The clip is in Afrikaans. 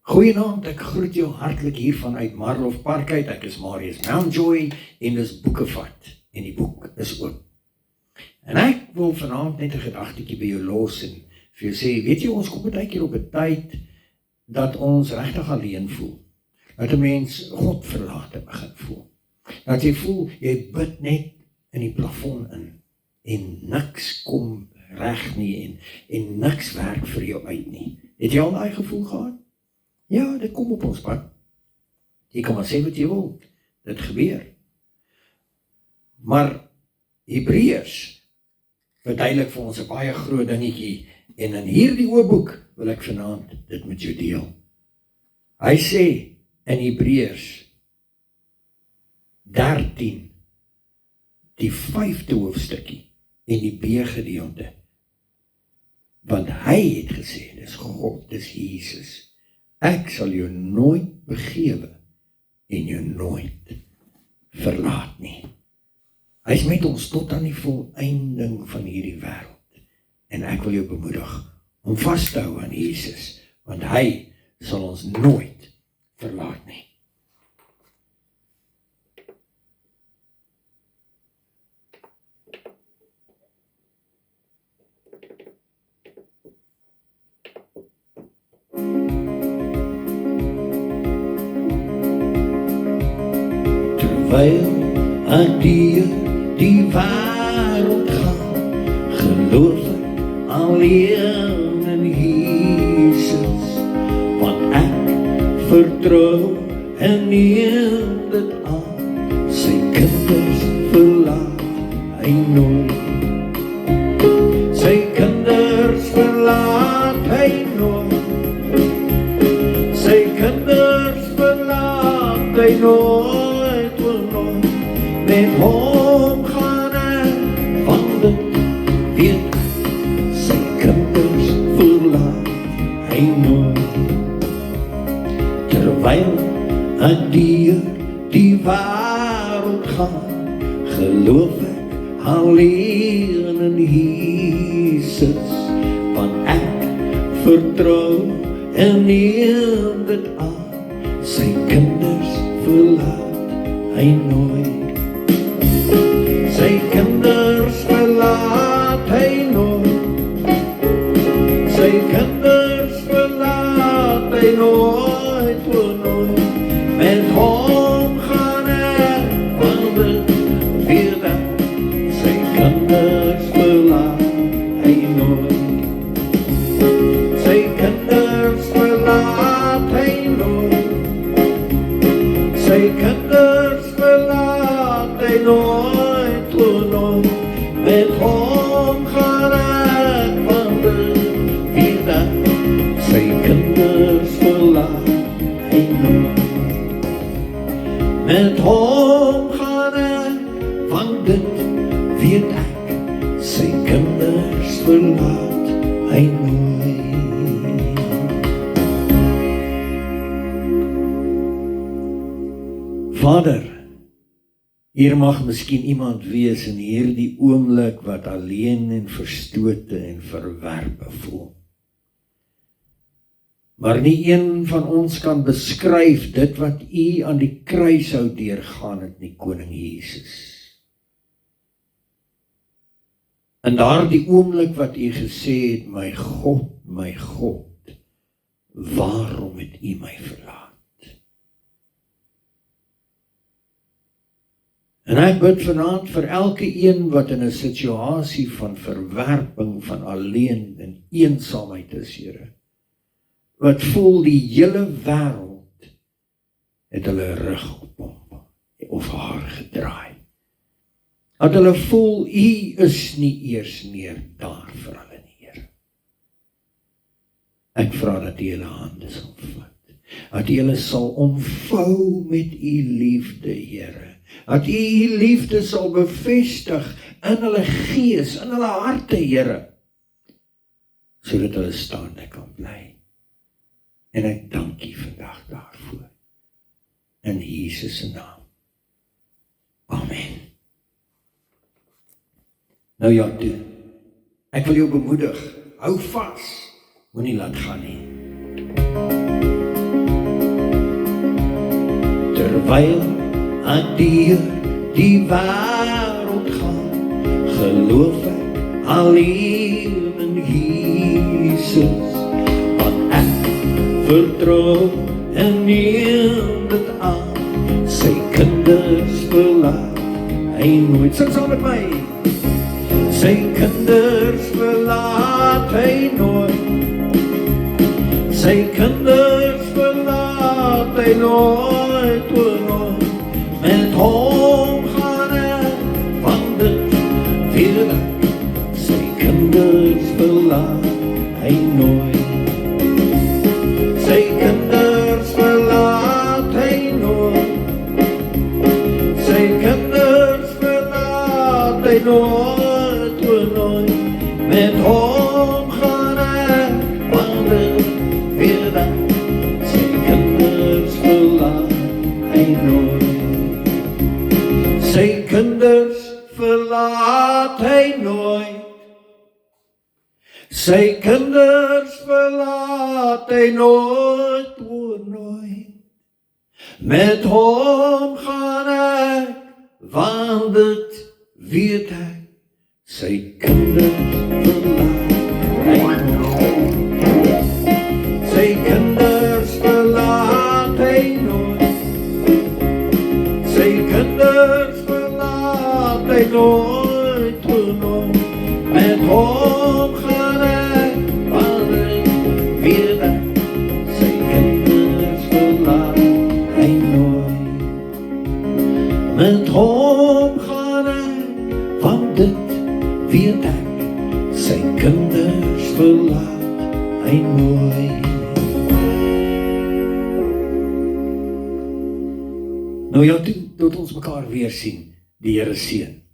Goeienaand, ek groet jou hartlik hier vanuit Marlof Park uit. Ek is Marius Mountjoy en dis Boekevat en die boek is oop. En ek wil vanaand net 'n gedagtetjie by jou los en vir jou sê, weet jy, ons kom baie keer op 'n tyd dat ons regtig alleen voel. Dat 'n mens God verlate begin voel. Dat jy voel, jy bid net in die plafon in en niks kom reg nie en niks werk vir jou uit nie. Het jy al daai gevoel gehad? Ja, dit kom op ons pad. Jy kan maar sê wat jy wil, dit gebeur. Maar Hebreërs verduidelik vir ons 'n baie groot dingetjie en in hierdie oopboek wil ek vanaand dit met jou deel. Hy sê in Hebreërs 13, die 5de hoofstukkie en die B-gedeelte, want hy het gesê, dis God, dis Jesus, ek sal jou nooit begewe en jou nooit verlaat nie. Hy is met ons tot aan die volëinding van hierdie wêreld. En ek wil jou bemoedig om vas te hou aan Jesus, want hy sal ons nooit verlaat nie. Terwyl ek die wêreld gaan, geloof ek alleen in Jesus, want ek vertrou en neem dit aan, sy kinders verlaat hy nooit. Sy kinders verlaat hy nooit. Sy kinders verlaat hy nooit. Met hom gaan ek, want dit weet sy kinders verlaat hy nooit. Terwyl ek die wêreld gaan, geloof ek alleen in Jesus, want ek vertrou en neem dit aan, sy kinders verlaat hy nooit. Sy kinders verlaat hy nooit. Sy kinders verlaat hy nooit, nooit. Met hom gaan ek, want dit weet ek, sy kinders verlaat hy nooit. Sy kinders verlaat hy nooit. Sy kinders verlaat hy nooit. Met hom gaan ek, want dit weet ek, sy kinders verlaat hy nooit. Met hom gaan ek, want dit weet ek, sy kinders verlaat hy nooit. Vader, hier mag miskien iemand wees in hierdie oomblik wat alleen en verstote en verwerpe voel. Maar nie een van ons kan beskryf dit wat u aan die kruis sou deurgaan het nie, Koning Jesus. In daardie oomblik wat u gesê het, my God, waarom het u my verlaat? En ek bid vanaand vir elke een wat in 'n situasie van verwerping, van alleen en eensaamheid is, Here. Wat voel die hele wêreld het hulle rug op hom of haar gedraai. Dat hulle voel, u is nie eers meer daar vir hulle nie, Here. Ek vra dat u hulle hande sal vat. Dat u hulle sal omvou met u liefde, Here. Dat u liefde sal bevestig in hulle gees, in hulle harte, Here, sodat hulle staande kan bly. En ek dank u vandag daarvoor. In Jesus se naam. Amen. Nou ja, toe. Ek wil jou bemoedig. Hou vas. Moenie laat gaan nie. terwyl ek deur die wêreld gaan, geloof ek alleen in Jesus, want ek vertrou en neem dit aan, sy kinders verlaat hy nooit. Sing saam met my. Sy kinders verlaat hy nooit, sy kinders verlaat hy nooit, o nooit. Met hom gaan ek van dit weer weg, sy kinders verlaat hy nooit, sy kinders verlaat hy nooit, sy kinders verlaat hy nooit, o nooit. Met hom gaan ek van dit weer weg, sy kinders verlaat hy nooit, sy kinders verlaat hy nooit, sy kinders verlaat hy nooit, o nooit. Met hom gaan ek wandel weet ek, sy kinders verlaat hy nooit, sy kinders verlaat hy nooit, sy kinders verlaat hy nooit, o nooit. Met hom gaan ek wandel weer weg, sy kinders verlaat hy nooit. Met hom gaan ek van dit weet ek, sy kinders verlaat hy nooit. Nou ja, tot ons mekaar weer sien, die Here seën.